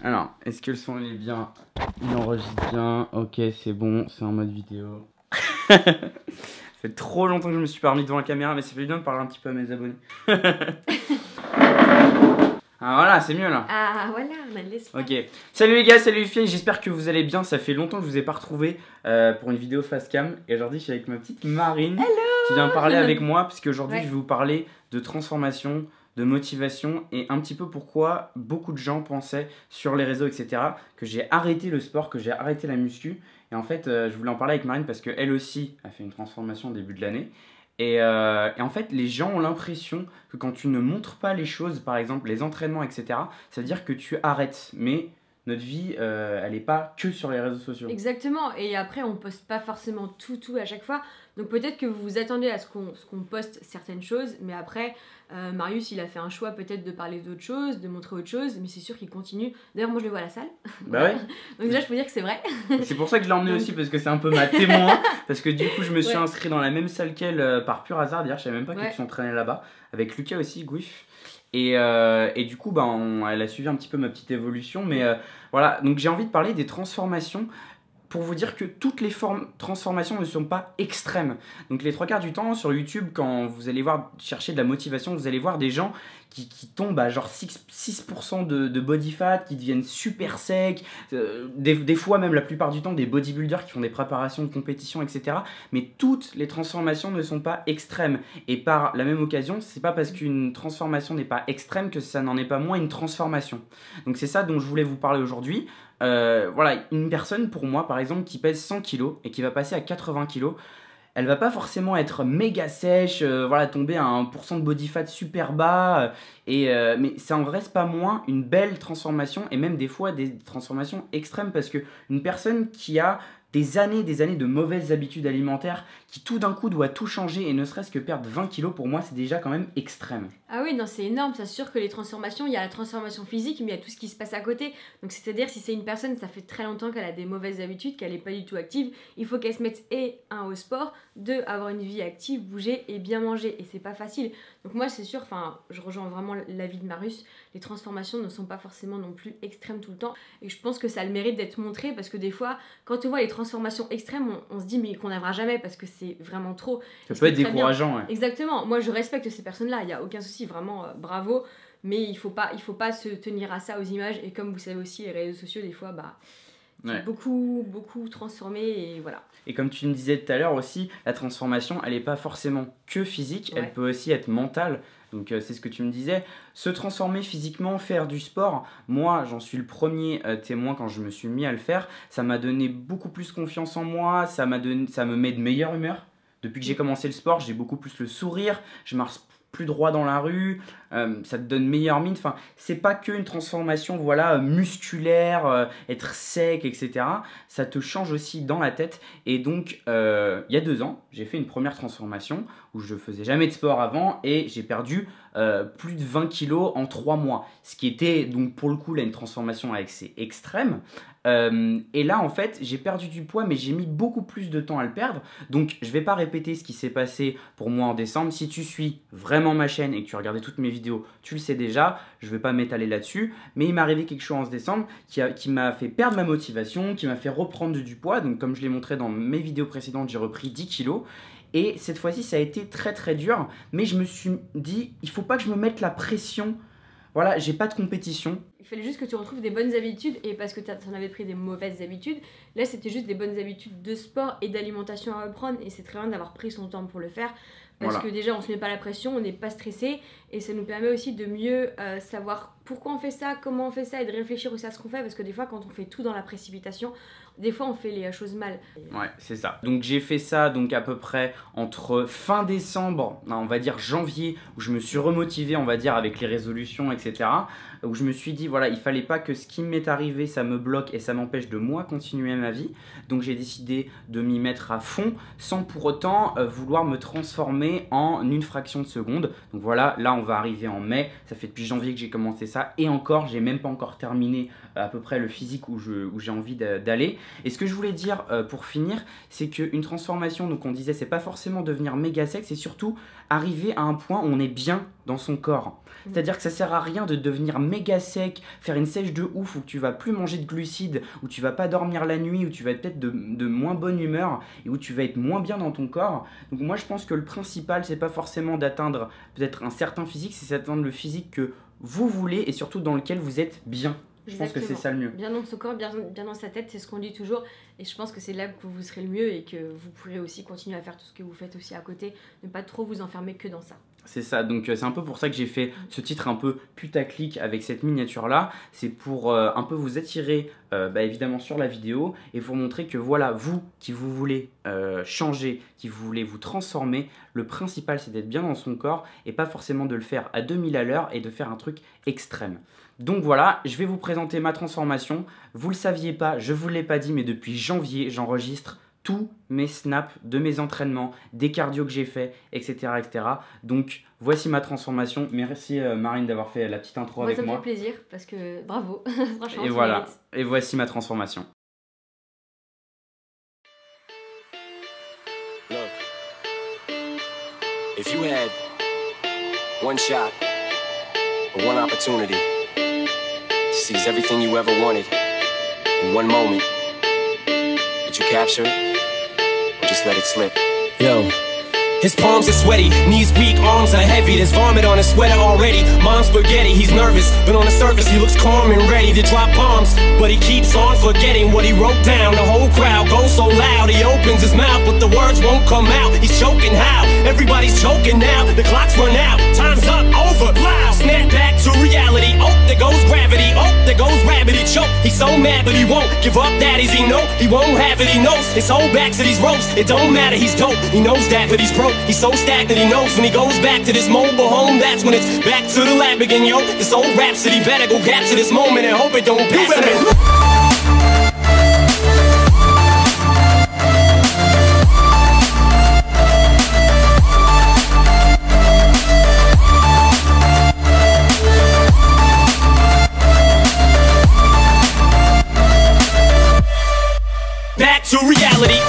Alors, est-ce que le son il est bien? Il enregistre bien. Ok, c'est bon, c'est en mode vidéo. Ça fait trop longtemps que je me suis pas remis devant la caméra, mais ça fait bien de parler un petit peu à mes abonnés. Ah voilà, c'est mieux là. Ah voilà, on a de l'espace. Ok. Salut les gars, salut les filles, j'espère que vous allez bien. Ça fait longtemps que je vous ai pas retrouvé pour une vidéo face cam. Et aujourd'hui, je suis avec ma petite Marine. Hello. Qui vient parler avec moi, puisque aujourd'hui, Ouais. je vais vous parler de transformation, de motivation et un petit peu pourquoi beaucoup de gens pensaient sur les réseaux, etc., que j'ai arrêté le sport, que j'ai arrêté la muscu. Et en fait, je voulais en parler avec Marine parce qu'elle aussi a fait une transformation au début de l'année. Et en fait, les gens ont l'impression que quand tu ne montres pas les choses, par exemple les entraînements, etc., ça veut dire que tu arrêtes. Mais notre vie, elle n'est pas que sur les réseaux sociaux. Exactement, et après on poste pas forcément tout à chaque fois, donc peut-être que vous vous attendez à ce qu'on poste certaines choses, mais après Marius il a fait un choix peut-être de parler d'autre chose, de montrer autre chose, mais c'est sûr qu'il continue. D'ailleurs moi je le vois à la salle. Bah ouais. Donc là je peux dire que c'est vrai. C'est pour ça que je l'ai emmené Donc... aussi, parce que c'est un peu ma témoin. Parce que du coup, je me suis Ouais. inscrit dans la même salle qu'elle par pur hasard. D'ailleurs, je savais même pas Ouais. qu'ils s'entraînaient là-bas. Avec Lucas aussi, Gouif. Et du coup, bah, elle a suivi un petit peu ma petite évolution. Mais voilà, donc j'ai envie de parler des transformations. Pour vous dire que toutes les transformations ne sont pas extrêmes. Donc les trois quarts du temps sur YouTube, quand vous allez chercher de la motivation, vous allez voir des gens qui tombent à genre 6% de body fat, qui deviennent super secs, des fois même la plupart du temps des bodybuilders qui font des préparations de compétition, etc. Mais toutes les transformations ne sont pas extrêmes. Et par la même occasion, c'est pas parce qu'une transformation n'est pas extrême que ça n'en est pas moins une transformation. Donc c'est ça dont je voulais vous parler aujourd'hui. Voilà, une personne pour moi par exemple qui pèse 100 kg et qui va passer à 80 kg, elle va pas forcément être méga sèche, voilà, tomber à un pourcent de body fat super bas, mais ça en reste pas moins une belle transformation et même des fois des transformations extrêmes parce que une personne qui a des années de mauvaises habitudes alimentaires, qui tout d'un coup doit tout changer et ne serait-ce que perdre 20 kilos, pour moi c'est déjà quand même extrême. Ah oui, non, c'est énorme, c'est sûr que les transformations, il y a la transformation physique, mais il y a tout ce qui se passe à côté. Donc c'est-à-dire si c'est une personne, ça fait très longtemps qu'elle a des mauvaises habitudes, qu'elle n'est pas du tout active, il faut qu'elle se mette au sport, avoir une vie active, bouger et bien manger. Et c'est pas facile. Donc moi c'est sûr, je rejoins vraiment l'avis de Marius, les transformations ne sont pas forcément non plus extrêmes tout le temps. Et je pense que ça a le mérite d'être montré parce que des fois, quand on voit les transformations extrêmes, on se dit mais qu'on n'arrivera jamais parce que c'est vraiment trop. Ça peut être décourageant, ouais. Exactement, moi je respecte ces personnes-là, il n'y a aucun souci, vraiment bravo, mais il faut pas se tenir à ça, aux images, et comme vous savez aussi, les réseaux sociaux, des fois, Ouais. beaucoup transformé, et voilà. Et comme tu me disais tout à l'heure aussi, la transformation, elle n'est pas forcément que physique, Ouais. elle peut aussi être mentale. Donc c'est ce que tu me disais. Se transformer physiquement, faire du sport, moi j'en suis le premier témoin quand je me suis mis à le faire. Ça m'a donné beaucoup plus confiance en moi, ça me met de meilleure humeur. Depuis que j'ai commencé le sport, j'ai beaucoup plus le sourire, je marche plus droit dans la rue, ça te donne meilleure mine. Enfin, c'est pas qu'une transformation voilà, musculaire, être sec, etc. Ça te change aussi dans la tête. Et donc, il y a 2 ans, j'ai fait une première transformation où je faisais jamais de sport avant et j'ai perdu plus de 20 kilos en 3 mois. Ce qui était donc pour le coup là une transformation assez extrême. Et là en fait j'ai perdu du poids mais j'ai mis beaucoup plus de temps à le perdre. Donc je vais pas répéter ce qui s'est passé pour moi en décembre. Si tu suis vraiment ma chaîne et que tu regardais toutes mes vidéos, tu le sais déjà, je vais pas m'étaler là-dessus. Mais il m'est arrivé quelque chose en décembre qui m'a fait perdre ma motivation, qui m'a fait reprendre du poids. Donc comme je l'ai montré dans mes vidéos précédentes, j'ai repris 10 kilos. Et cette fois-ci ça a été très très dur. Mais je me suis dit, il faut pas que je me mette la pression. Voilà, j'ai pas de compétition. Il fallait juste que tu retrouves des bonnes habitudes, et parce que tu en avais pris des mauvaises habitudes, là c'était juste des bonnes habitudes de sport et d'alimentation à reprendre, et c'est très bien d'avoir pris son temps pour le faire, parce que déjà on se met pas la pression, on n'est pas stressé, et ça nous permet aussi de mieux savoir pourquoi on fait ça, comment on fait ça, et de réfléchir aussi à ce qu'on fait, parce que des fois quand on fait tout dans la précipitation, des fois on fait les choses mal. Ouais, c'est ça. Donc j'ai fait ça donc à peu près entre fin décembre, on va dire janvier, où je me suis remotivé, on va dire, avec les résolutions, etc. Où je me suis dit, voilà, il fallait pas que ce qui m'est arrivé, ça me bloque et ça m'empêche de moi continuer ma vie. Donc j'ai décidé de m'y mettre à fond, sans pour autant vouloir me transformer en une fraction de seconde. Donc voilà, là on va arriver en mai, ça fait depuis janvier que j'ai commencé ça. Et encore, j'ai même pas encore terminé à peu près le physique où j'ai envie d'aller. Et ce que je voulais dire pour finir, c'est qu'une transformation, donc on disait, c'est pas forcément devenir méga sec, c'est surtout arriver à un point où on est bien dans son corps. C'est-à-dire que ça sert à rien de devenir méga sec, faire une sèche de ouf, où tu vas plus manger de glucides, où tu vas pas dormir la nuit, où tu vas être peut-être de moins bonne humeur et où tu vas être moins bien dans ton corps. Donc moi je pense que le principal, c'est pas forcément d'atteindre peut-être un certain physique, c'est d'atteindre le physique que vous voulez et surtout dans lequel vous êtes bien. Je pense que c'est ça le mieux. Bien dans son corps, bien dans sa tête, c'est ce qu'on dit toujours. Et je pense que c'est là que vous serez le mieux et que vous pourrez aussi continuer à faire tout ce que vous faites aussi à côté. Ne pas trop vous enfermer que dans ça. C'est ça, donc c'est un peu pour ça que j'ai fait ce titre un peu putaclic avec cette miniature là. C'est pour un peu vous attirer évidemment sur la vidéo et vous montrer que voilà, vous qui vous voulez changer, qui vous voulez vous transformer, le principal c'est d'être bien dans son corps et pas forcément de le faire à 2000 à l'heure et de faire un truc extrême. Donc voilà, je vais vous présenter ma transformation. Vous le saviez pas, je vous l'ai pas dit, mais depuis janvier, j'enregistre tous mes snaps de mes entraînements, des cardio que j'ai fait, etc., etc. Donc voici ma transformation. Merci Marine d'avoir fait la petite intro avec moi. Ça me fait plaisir parce que bravo. Franchement, et voilà, et voici ma transformation. Look, if you had one shot or one opportunity to seize everything you ever wanted in one moment, would you capture it? Just let it slip. Yo. His palms are sweaty, knees weak, arms are heavy. There's vomit on his sweater already. Mom's spaghetti, he's nervous, but on the surface he looks calm and ready to drop bombs. But he keeps on forgetting what he wrote down. The whole crowd goes so loud, he opens his mouth, but the words won't come out. He's choking how? Everybody's choking now. The clock's run out, time's up, over, loud. Snap back to reality. Oh, there goes gravity. Oh, there goes rabbit. He choke. He's so mad, but he won't give up. Daddies, he know he won't have it. He knows his whole back to these ropes. It don't matter, he's dope. He knows that, but he's broke. He's so stagnant, he knows when he goes back to this mobile home, that's when it's back to the lab again, yo. This old rhapsody better go capture this moment and hope it don't pass him. Back to reality.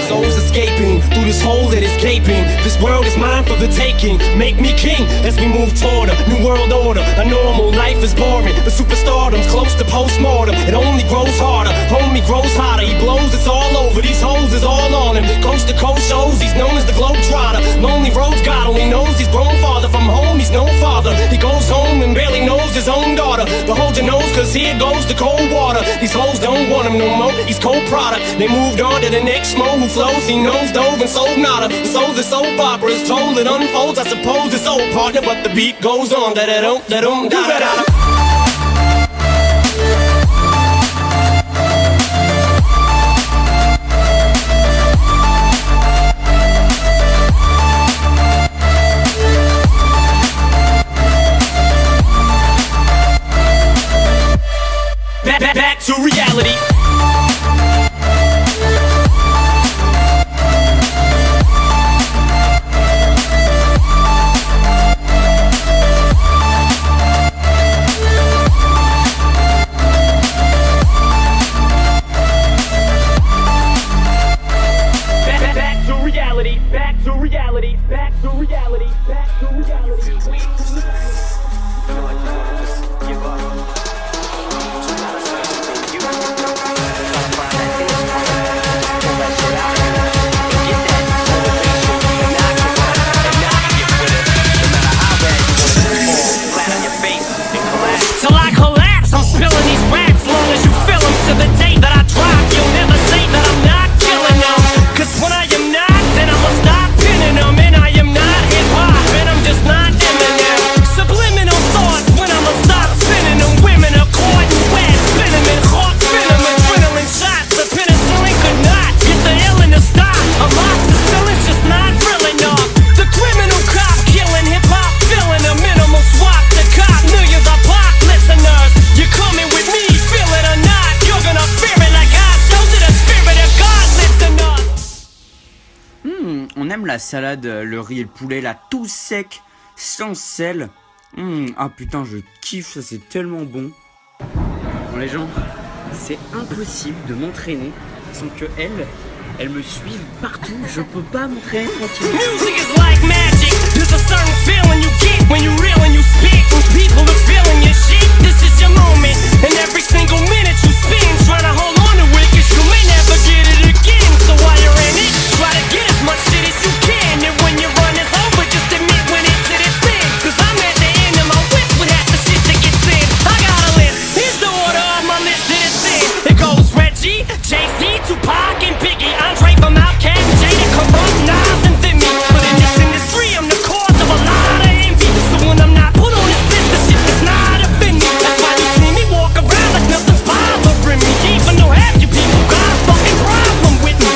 Souls escaping through this hole that is gaping. This world is mine for the taking. Make me king as we move toward a new world order. A normal life is boring, but superstardom's close to postmortem. It only grows harder, homie grows hotter. He blows, it's all over. These hoes is all on him. Coast to coast shows, he's known as the Globetrotter. Lonely roads, God only knows he's grown farther from home. He's no father. He goes home and barely knows his own daughter. But hold your nose, cause here goes the cold water. These hoes don't want him no more. He's cold product. They moved on to the next schmo who flows. He knows dove and sold nada. So the soap opera is told, it unfolds. I suppose it's old partner, but the beat goes on. Da-da-dum, da-dum, da-da-da. Back to reality. To the day that I drop, you'll never say that I'm not killing them. Cause when I am not la salade, le riz et le poulet là, tout sec, sans sel. Ah putain, je kiffe, ça c'est tellement bon. Bon les gens, c'est impossible de m'entraîner sans que elle me suive partout. Je peux pas m'entraîner tranquillement. Music is like magic. There's a certain feeling you get when you reel and you speak. When people are feeling your shit, this is your moment. And every single minute you spend trying to hold on to it, 'cause you may never get it again. So while you're in it, try to get as much shit as you can. And when your run is over, just admit when it's at its end. 'Cause I'm at the end of my whip with half the shit that gets in. I got a list. Here's the order of my list that it's in. It goes Reggie, Jay-Z, Tupac, and Biggie. Andre from Outkast, Jada, Corrupt, Nas, and Thimmy. But in this industry, I'm the cause of a lot of envy. So when I'm not put on this list, the shit does not offend me. That's why you see me walk around like nothing's bothering me. Even though half you people got a fucking problem with me.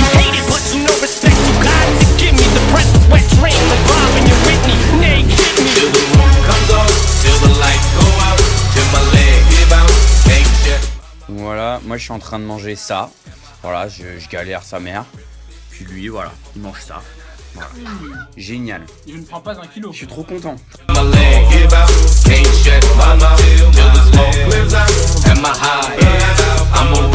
You hate it, but you know respect you got to give me. The press is wet dream like Bob and your Whitney. Nay, hit me. Till the moon comes on, till the lights go out, till my leg give out, can't shut. Voilà, moi je suis en train de manger ça. Voilà, je galère sa mère. Puis lui, voilà, il mange ça. Voilà. Génial. Je ne prends pas 1 kilo. Je suis trop content. My leg give out, can't shut my mouth till the smoke clears out, and my high is I'm a